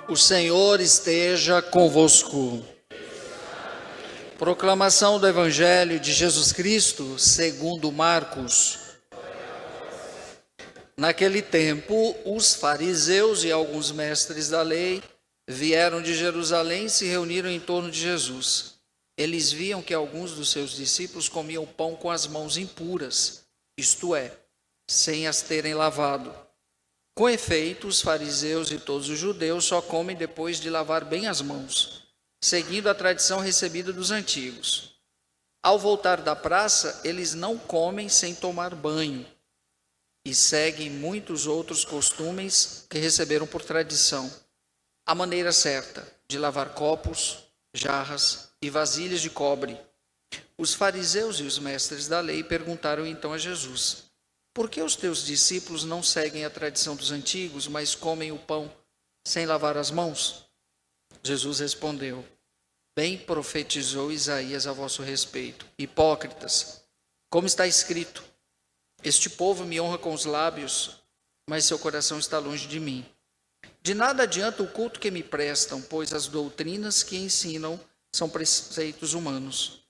O Senhor esteja convosco. Proclamação do Evangelho de Jesus Cristo, segundo Marcos. Naquele tempo, os fariseus e alguns mestres da lei vieram de Jerusalém e se reuniram em torno de Jesus. Eles viam que alguns dos seus discípulos comiam pão com as mãos impuras, isto é, sem as terem lavado. Com efeito, os fariseus e todos os judeus só comem depois de lavar bem as mãos, seguindo a tradição recebida dos antigos. Ao voltar da praça, eles não comem sem tomar banho e seguem muitos outros costumes que receberam por tradição. A maneira certa de lavar copos, jarras e vasilhas de cobre. Os fariseus e os mestres da lei perguntaram então a Jesus: por que os teus discípulos não seguem a tradição dos antigos, mas comem o pão sem lavar as mãos? Jesus respondeu: bem profetizou Isaías a vosso respeito. Hipócritas, como está escrito: este povo me honra com os lábios, mas seu coração está longe de mim. De nada adianta o culto que me prestam, pois as doutrinas que ensinam são preceitos humanos.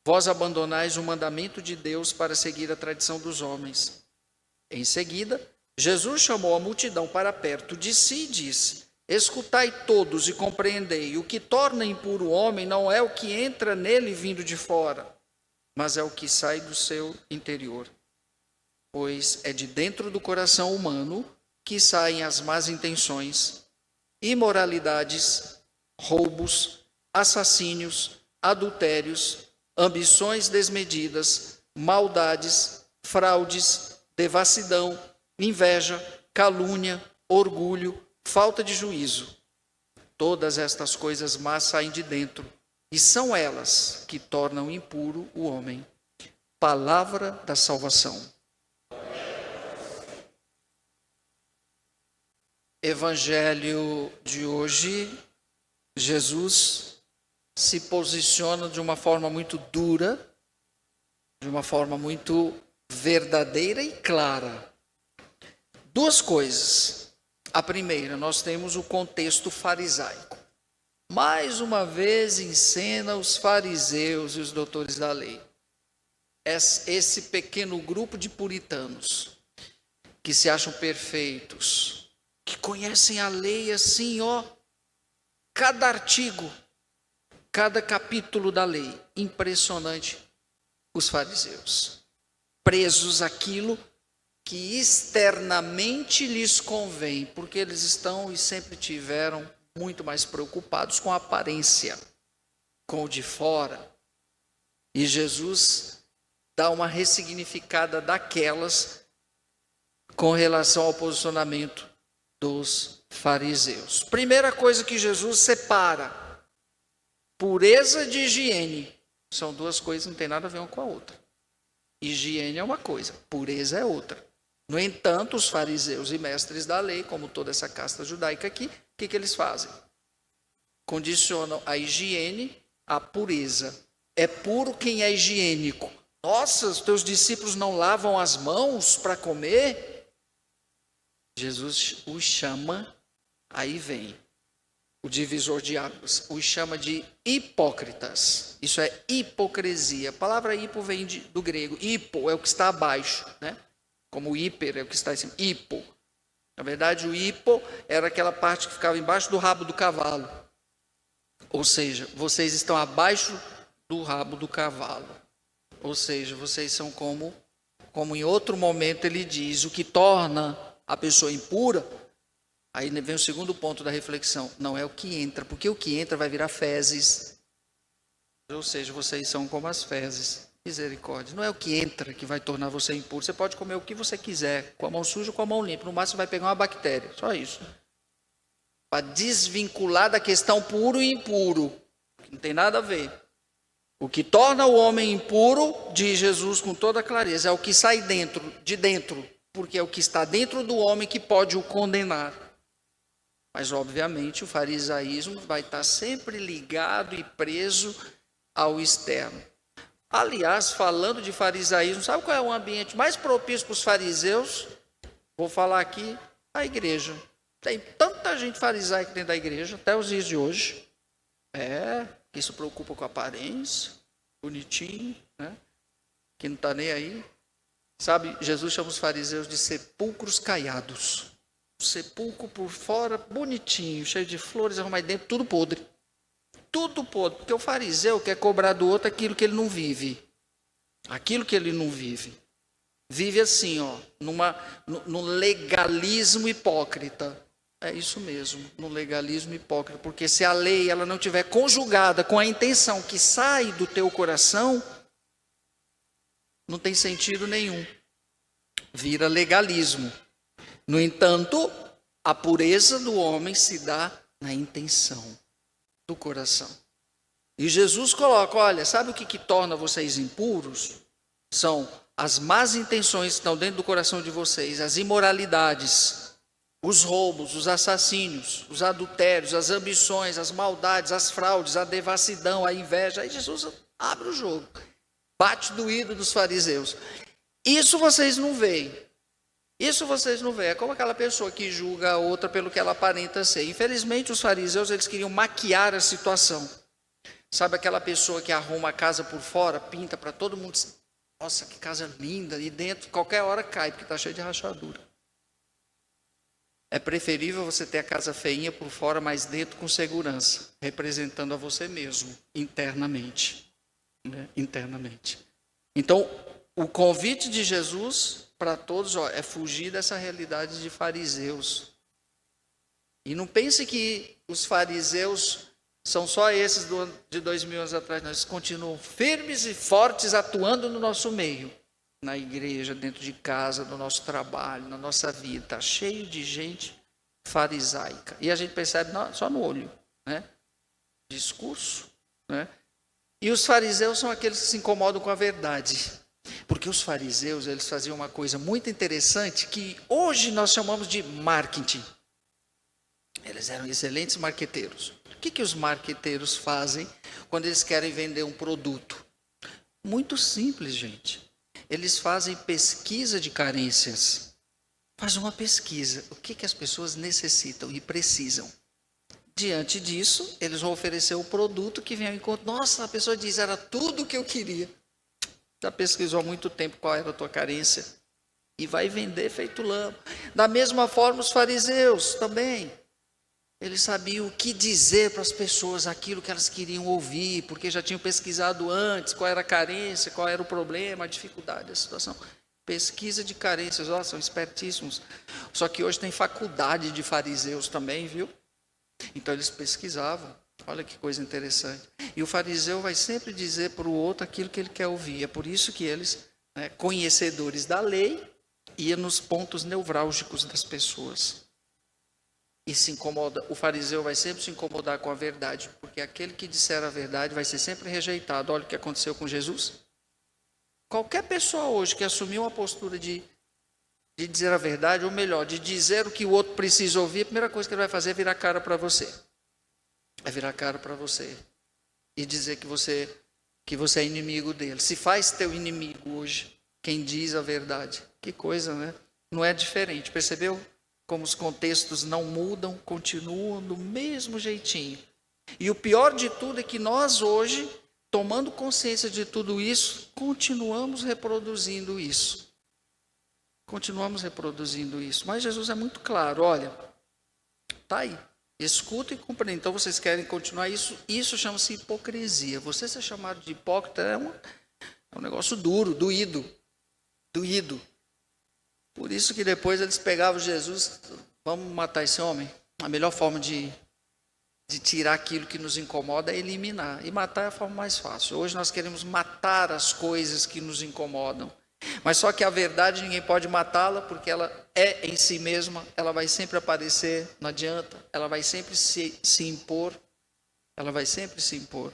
Vós abandonais o mandamento de Deus para seguir a tradição dos homens. Em seguida, Jesus chamou a multidão para perto de si e disse: escutai todos e compreendei, o que torna impuro o homem não é o que entra nele vindo de fora, mas é o que sai do seu interior. Pois é de dentro do coração humano que saem as más intenções, imoralidades, roubos, assassínios, adultérios, ambições desmedidas, maldades, fraudes, devassidão, inveja, calúnia, orgulho, falta de juízo. Todas estas coisas más saem de dentro, e são elas que tornam impuro o homem. Palavra da salvação. Evangelho de hoje, Jesus se posiciona de uma forma muito dura, de uma forma muito verdadeira e clara. Duas coisas. A primeira, nós temos o contexto farisaico. Mais uma vez em cena os fariseus e os doutores da lei. Esse pequeno grupo de puritanos que se acham perfeitos, que conhecem a lei assim, cada artigo, cada capítulo da lei. Impressionante. Os fariseus, presos àquilo que externamente lhes convém, porque eles estão e sempre tiveram muito mais preocupados com a aparência, com o de fora. E Jesus dá uma ressignificada daquelas com relação ao posicionamento dos fariseus. Primeira coisa que Jesus separa: pureza de higiene. São duas coisas, não tem nada a ver uma com a outra. Higiene é uma coisa, pureza é outra. No entanto, os fariseus e mestres da lei, como toda essa casta judaica aqui, o que eles fazem? Condicionam a higiene à pureza. É puro quem é higiênico. Nossa, os teus discípulos não lavam as mãos para comer? Jesus os chama, aí vem o divisor de águas, os chama de hipócritas. Isso é hipocrisia. A palavra hipo vem do grego. Hipo é o que está abaixo, né? Como hiper é o que está em cima. Hipo. Na verdade, o hipo era aquela parte que ficava embaixo do rabo do cavalo. Ou seja, vocês estão abaixo do rabo do cavalo. Ou seja, vocês são como em outro momento ele diz, o que torna a pessoa impura. Aí vem o segundo ponto da reflexão. Não é o que entra, porque o que entra vai virar fezes. Ou seja, vocês são como as fezes. Misericórdia. Não é o que entra que vai tornar você impuro. Você pode comer o que você quiser, com a mão suja ou com a mão limpa. No máximo você vai pegar uma bactéria. Só isso. Para desvincular da questão puro e impuro. Que não tem nada a ver. O que torna o homem impuro, diz Jesus com toda clareza, é o que sai de dentro. Porque é o que está dentro do homem que pode o condenar. Mas, obviamente, o farisaísmo vai estar sempre ligado e preso ao externo. Aliás, falando de farisaísmo, sabe qual é o ambiente mais propício para os fariseus? Vou falar aqui, a igreja. Tem tanta muita gente farisaica dentro da igreja, até os dias de hoje. Que se preocupa com a aparência, bonitinho, né? Que não está nem aí. Sabe, Jesus chama os fariseus de sepulcros caiados. Sepulcro por fora, bonitinho, cheio de flores, arrumado dentro, tudo podre. Tudo podre, porque o fariseu quer cobrar do outro aquilo que ele não vive. Aquilo que ele não vive. Vive assim, ó, no legalismo hipócrita. É isso mesmo, no legalismo hipócrita. Porque se a lei ela não tiver conjugada com a intenção que sai do teu coração, não tem sentido nenhum. Vira legalismo. No entanto, a pureza do homem se dá na intenção do coração. E Jesus coloca, olha, sabe o que torna vocês impuros? São as más intenções que estão dentro do coração de vocês, as imoralidades, os roubos, os assassínios, os adultérios, as ambições, as maldades, as fraudes, a devassidão, a inveja. Aí Jesus abre o jogo, bate doído dos fariseus. Isso vocês não veem. Isso vocês não veem. É como aquela pessoa que julga a outra pelo que ela aparenta ser. Infelizmente, os fariseus eles queriam maquiar a situação. Sabe aquela pessoa que arruma a casa por fora, pinta para todo mundo. Nossa, que casa linda. E dentro, qualquer hora cai, porque está cheio de rachadura. É preferível você ter a casa feinha por fora, mas dentro com segurança, representando a você mesmo, internamente. Né? Internamente. Então, o convite de Jesus para todos é fugir dessa realidade de fariseus. E não pense que os fariseus são só esses de 2000 anos atrás. Eles continuam firmes e fortes atuando no nosso meio. Na igreja, dentro de casa, no nosso trabalho, na nossa vida. Está cheio de gente farisaica. E a gente percebe só no olho. Né? Discurso. Né? E os fariseus são aqueles que se incomodam com a verdade. Porque os fariseus, eles faziam uma coisa muito interessante que hoje nós chamamos de marketing. Eles eram excelentes marqueteiros. O que os marqueteiros fazem quando eles querem vender um produto? Muito simples, gente. Eles fazem pesquisa de carências. Faz uma pesquisa. O que as pessoas necessitam e precisam? Diante disso, eles vão oferecer o produto que vem ao encontro. Nossa, a pessoa diz, era tudo o que eu queria. Já pesquisou há muito tempo qual era a tua carência e vai vender feito lama. Da mesma forma os fariseus também. Eles sabiam o que dizer para as pessoas, aquilo que elas queriam ouvir, porque já tinham pesquisado antes qual era a carência, qual era o problema, a dificuldade, a situação. Pesquisa de carências, são espertíssimos. Só que hoje tem faculdade de fariseus também, viu? Então eles pesquisavam. Olha que coisa interessante. E o fariseu vai sempre dizer para o outro aquilo que ele quer ouvir. É por isso que eles, conhecedores da lei, iam nos pontos nevrálgicos das pessoas. E se incomoda. O fariseu vai sempre se incomodar com a verdade, porque aquele que disser a verdade vai ser sempre rejeitado. Olha o que aconteceu com Jesus. Qualquer pessoa hoje que assumiu uma postura de dizer a verdade, ou melhor, de dizer o que o outro precisa ouvir, a primeira coisa que ele vai fazer é virar a cara para você. É virar a cara para você e dizer que você é inimigo dele. Se faz teu inimigo hoje, quem diz a verdade. Que coisa, né? Não é diferente. Percebeu como os contextos não mudam, continuam do mesmo jeitinho. E o pior de tudo é que nós hoje, tomando consciência de tudo isso, continuamos reproduzindo isso. Continuamos reproduzindo isso. Mas Jesus é muito claro, olha, está aí. Escuta e compreenda. Então vocês querem continuar isso? Isso chama-se hipocrisia. Você ser chamado de hipócrita é um negócio duro, doído. Por isso que depois eles pegavam Jesus, vamos matar esse homem. A melhor forma de tirar aquilo que nos incomoda é eliminar. E matar é a forma mais fácil. Hoje nós queremos matar as coisas que nos incomodam. Mas só que a verdade ninguém pode matá-la, porque ela é em si mesma, ela vai sempre aparecer, não adianta, ela vai sempre se impor, ela vai sempre se impor.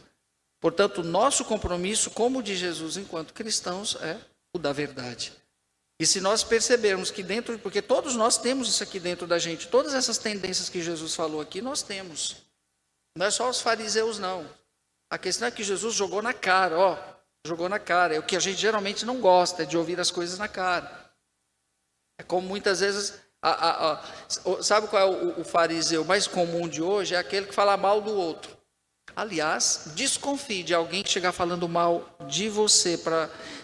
Portanto, o nosso compromisso, como o de Jesus enquanto cristãos, é o da verdade. E se nós percebermos que dentro, porque todos nós temos isso aqui dentro da gente, todas essas tendências que Jesus falou aqui, nós temos. Não é só os fariseus, não. A questão é que Jesus jogou na cara, jogou na cara. É o que a gente geralmente não gosta, é de ouvir as coisas na cara. É como muitas vezes Sabe qual é o fariseu mais comum de hoje? É aquele que fala mal do outro. Aliás, desconfie de alguém que chegar falando mal de você.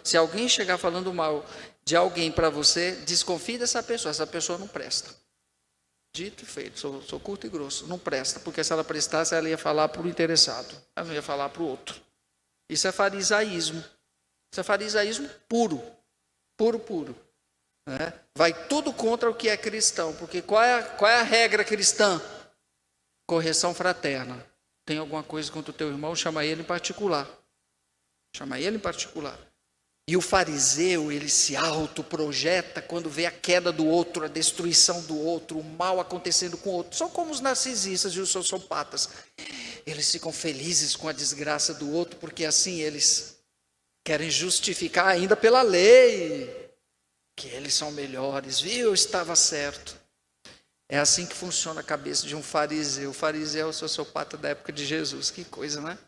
Se alguém chegar falando mal de alguém para você, desconfie dessa pessoa. Essa pessoa não presta. Dito e feito, sou curto e grosso. Não presta, porque se ela prestasse, ela ia falar para o interessado. Ela não ia falar para o outro. Isso é farisaísmo. Isso é farisaísmo puro. Puro. Né? Vai tudo contra o que é cristão. Porque qual é a regra cristã? Correção fraterna. Tem alguma coisa contra o teu irmão, chama ele em particular. Chama ele em particular. E o fariseu, ele se autoprojeta quando vê a queda do outro, a destruição do outro, o mal acontecendo com o outro. São como os narcisistas e os sociopatas. Eles ficam felizes com a desgraça do outro, porque assim eles querem justificar ainda pela lei que eles são melhores. Viu? Eu estava certo. É assim que funciona a cabeça de um fariseu. O fariseu é o sociopata da época de Jesus. Que coisa, né?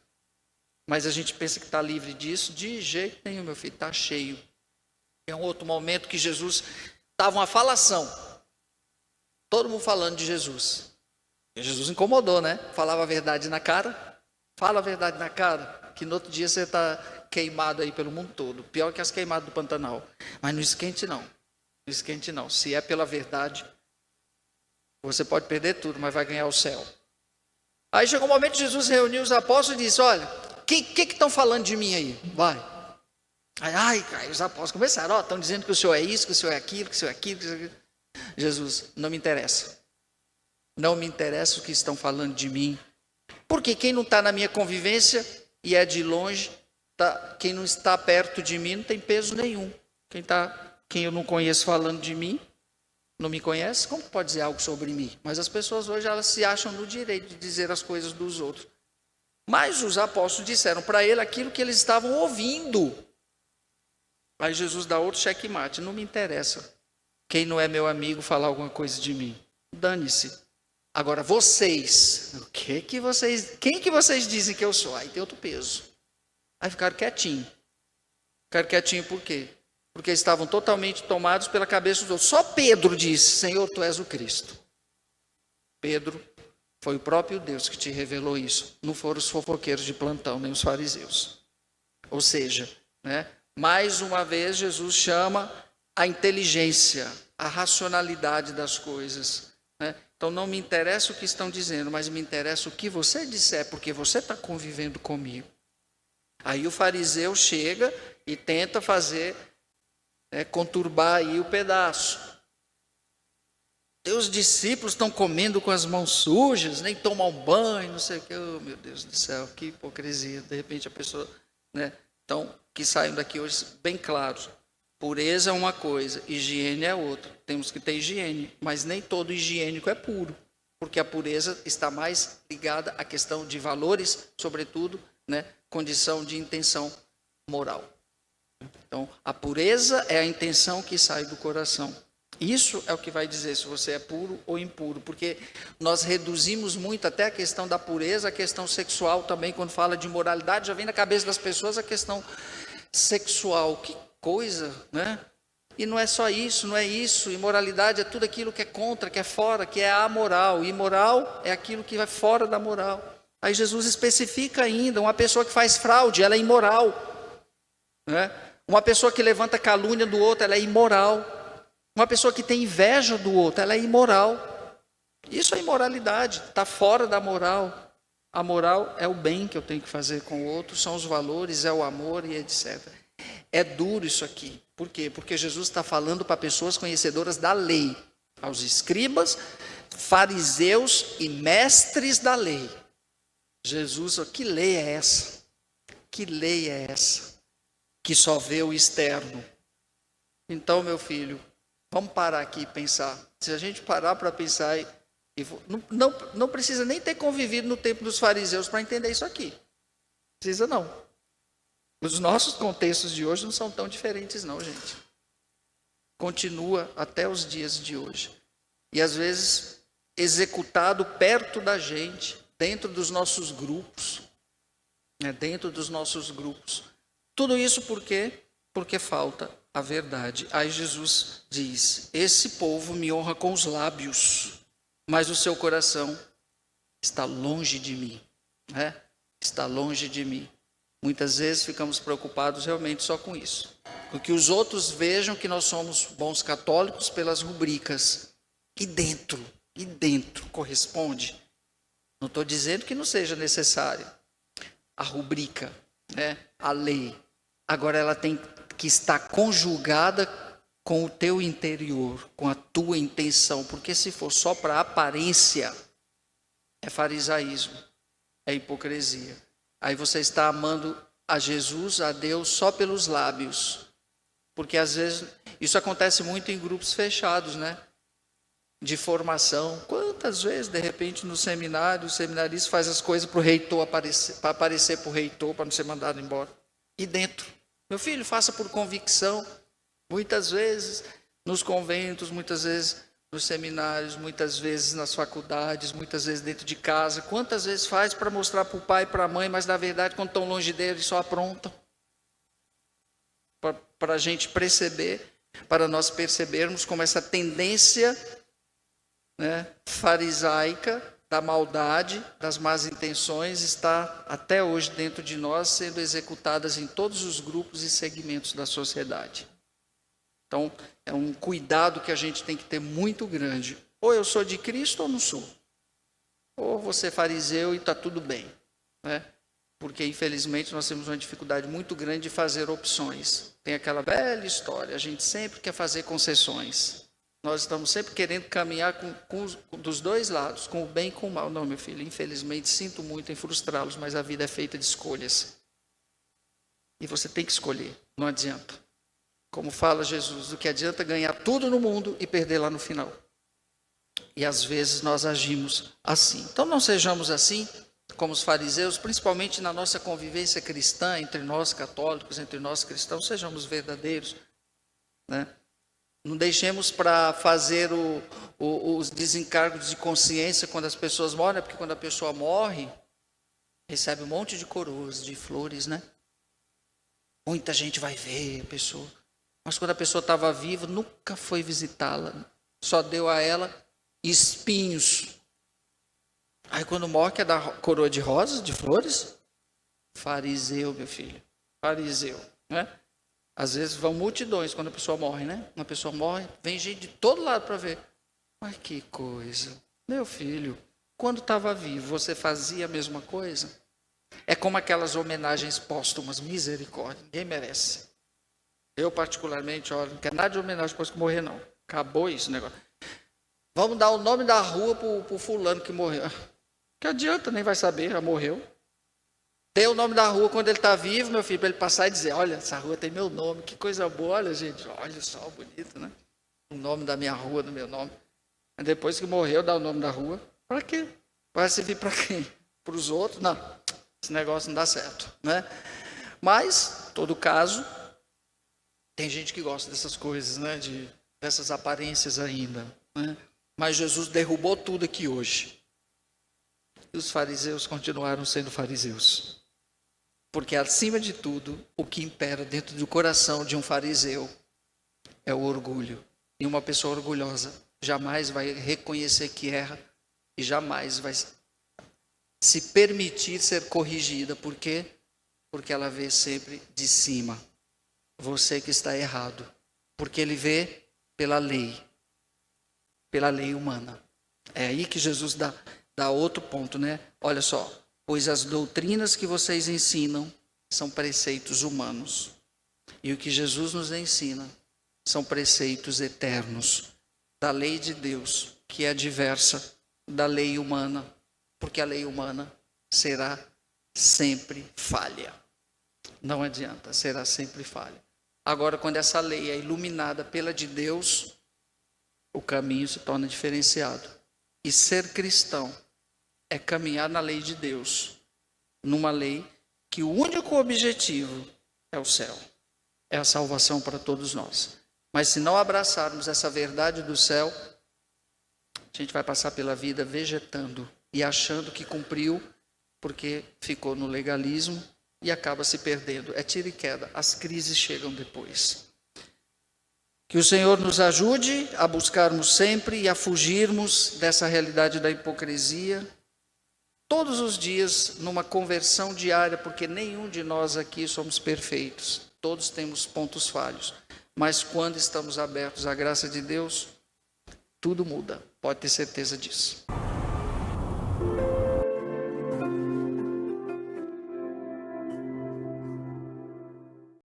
Mas a gente pensa que está livre disso? De jeito nenhum, meu filho, está cheio. Tem um outro momento que Jesus estava uma falação. Todo mundo falando de Jesus. E Jesus incomodou, né? Falava a verdade na cara. Fala a verdade na cara, que no outro dia você está queimado aí pelo mundo todo. Pior que as queimadas do Pantanal. Mas não esquente não. Não esquente não. Se é pela verdade, você pode perder tudo, mas vai ganhar o céu. Aí chegou um momento que Jesus reuniu os apóstolos e disse, olha, o que estão falando de mim aí? Vai. Aí os apóstolos começaram, estão dizendo que o senhor é isso, que o senhor é aquilo, que o senhor é aquilo, que o senhor é aquilo. Jesus, não me interessa. Não me interessa o que estão falando de mim. Porque quem não está na minha convivência e é de longe, quem não está perto de mim não tem peso nenhum. Quem eu não conheço falando de mim, não me conhece, como pode dizer algo sobre mim? Mas as pessoas hoje elas se acham no direito de dizer as coisas dos outros. Mas os apóstolos disseram para ele aquilo que eles estavam ouvindo. Aí Jesus dá outro checkmate. Não me interessa quem não é meu amigo falar alguma coisa de mim. Dane-se. Agora vocês, quem que vocês dizem que eu sou? Aí tem outro peso. Aí ficaram quietinhos. Ficaram quietinhos por quê? Porque estavam totalmente tomados pela cabeça dos outros. Só Pedro disse, Senhor, tu és o Cristo. Pedro, foi o próprio Deus que te revelou isso. Não foram os fofoqueiros de plantão, nem os fariseus. Ou seja, né, mais uma vez Jesus chama a inteligência, a racionalidade das coisas. Né? Então não me interessa o que estão dizendo, mas me interessa o que você disser, porque você está convivendo comigo. Aí o fariseu chega e tenta fazer, conturbar aí o pedaço. Os discípulos estão comendo com as mãos sujas, nem tomam banho, não sei o que. Oh, meu Deus do céu, que hipocrisia. De repente a pessoa, né? Então, que saiam daqui hoje bem claros. Pureza é uma coisa, higiene é outra. Temos que ter higiene, mas nem todo higiênico é puro. Porque a pureza está mais ligada à questão de valores, sobretudo, né? Condição de intenção moral. Então, a pureza é a intenção que sai do coração. Isso é o que vai dizer se você é puro ou impuro, porque nós reduzimos muito até a questão da pureza, a questão sexual também, quando fala de moralidade, já vem na cabeça das pessoas a questão sexual. Que coisa, né? E não é só isso, não é isso. Imoralidade é tudo aquilo que é contra, que é fora, que é amoral. Imoral é aquilo que vai fora da moral. Aí Jesus especifica ainda, uma pessoa que faz fraude, ela é imoral. Né? Uma pessoa que levanta calúnia do outro, ela é imoral. Uma pessoa que tem inveja do outro, ela é imoral. Isso é imoralidade, está fora da moral. A moral é o bem que eu tenho que fazer com o outro, são os valores, é o amor e etc. É duro isso aqui. Por quê? Porque Jesus está falando para pessoas conhecedoras da lei, aos escribas, fariseus e mestres da lei. Jesus, que lei é essa? Que lei é essa? Que só vê o externo. Então, meu filho, vamos parar aqui e pensar. Se a gente parar para pensar, não precisa nem ter convivido no tempo dos fariseus para entender isso aqui. Precisa não. Os nossos contextos de hoje não são tão diferentes não, gente. Continua até os dias de hoje. E às vezes executado perto da gente, dentro dos nossos grupos. Dentro dos nossos grupos. Tudo isso por quê? Porque falta a verdade. Aí Jesus diz: esse povo me honra com os lábios, mas o seu coração está longe de mim, né? Está longe de mim. Muitas vezes ficamos preocupados realmente só com isso. Com que os outros vejam que nós somos bons católicos pelas rubricas. E dentro corresponde. Não estou dizendo que não seja necessário a rubrica, né? A lei. Agora ela tem que estar conjugada com o teu interior, com a tua intenção. Porque se for só para aparência, é farisaísmo, é hipocrisia. Aí você está amando a Jesus, a Deus, só pelos lábios. Porque às vezes, isso acontece muito em grupos fechados, né? De formação. Quantas vezes, de repente, no seminário, o seminarista faz as coisas para o reitor aparecer, para aparecer para o reitor, para não ser mandado embora. E dentro, meu filho, faça por convicção. Muitas vezes, nos conventos, muitas vezes nos seminários, muitas vezes nas faculdades, muitas vezes dentro de casa. Quantas vezes faz para mostrar para o pai e para a mãe, mas na verdade, quando estão longe dele, eles só aprontam. Para a gente perceber, para nós percebermos como essa tendência, né, farisaica, da maldade, das más intenções, está até hoje dentro de nós, sendo executadas em todos os grupos e segmentos da sociedade. Então, é um cuidado que a gente tem que ter muito grande. Ou eu sou de Cristo ou não sou. Ou você é fariseu e está tudo bem, né? Porque, infelizmente, nós temos uma dificuldade muito grande de fazer opções. Tem aquela velha história, a gente sempre quer fazer concessões. Nós estamos sempre querendo caminhar dos dois lados, com o bem e com o mal. Não, meu filho, infelizmente, sinto muito em frustrá-los, mas a vida é feita de escolhas. E você tem que escolher, não adianta. Como fala Jesus, o que adianta ganhar tudo no mundo e perder lá no final. E às vezes nós agimos assim. Então não sejamos assim, como os fariseus, principalmente na nossa convivência cristã, entre nós católicos, entre nós cristãos, sejamos verdadeiros, né? Não deixemos para fazer os desencargos de consciência quando as pessoas morrem, porque quando a pessoa morre, recebe um monte de coroas, de flores, né? Muita gente vai ver a pessoa. Mas quando a pessoa estava viva, nunca foi visitá-la. Só deu a ela espinhos. Aí quando morre, quer dar coroa de rosas, de flores? Fariseu, meu filho. Fariseu, né? Às vezes vão multidões quando a pessoa morre, né? Uma pessoa morre, vem gente de todo lado para ver. Mas que coisa. Meu filho, quando estava vivo, você fazia a mesma coisa? É como aquelas homenagens póstumas, misericórdia, ninguém merece. Eu, particularmente, olha, não quero nada de homenagem depois que morrer, não. Acabou isso o negócio. Vamos dar o nome da rua para o fulano que morreu. Que adianta, nem vai saber, já morreu. Dê o nome da rua quando ele está vivo, meu filho, para ele passar e dizer, olha, essa rua tem meu nome, que coisa boa, olha, gente, olha só, bonito, né? O nome da minha rua, do meu nome. Mas depois que morreu, dá o nome da rua. Para quê? Vai servir para quem? Para os outros? Não, esse negócio não dá certo, né? Mas, em todo caso, tem gente que gosta dessas coisas, né? Dessas aparências ainda, né? Mas Jesus derrubou tudo aqui hoje. E os fariseus continuaram sendo fariseus. Porque, acima de tudo, o que impera dentro do coração de um fariseu é o orgulho. E uma pessoa orgulhosa jamais vai reconhecer que erra e jamais vai se permitir ser corrigida. Por quê? Porque ela vê sempre de cima. Você que está errado. Porque ele vê pela lei humana. É aí que Jesus dá outro ponto, né? Olha só. Pois as doutrinas que vocês ensinam são preceitos humanos. E o que Jesus nos ensina são preceitos eternos da lei de Deus, que é diversa da lei humana, porque a lei humana será sempre falha. Não adianta, será sempre falha. Agora, quando essa lei é iluminada pela de Deus, o caminho se torna diferenciado. E ser cristão é caminhar na lei de Deus, numa lei que o único objetivo é o céu, é a salvação para todos nós. Mas se não abraçarmos essa verdade do céu, a gente vai passar pela vida vegetando e achando que cumpriu, porque ficou no legalismo e acaba se perdendo. É tiro e queda, as crises chegam depois. Que o Senhor nos ajude a buscarmos sempre e a fugirmos dessa realidade da hipocrisia, todos os dias, numa conversão diária, porque nenhum de nós aqui somos perfeitos, todos temos pontos falhos, mas quando estamos abertos à graça de Deus, tudo muda, pode ter certeza disso.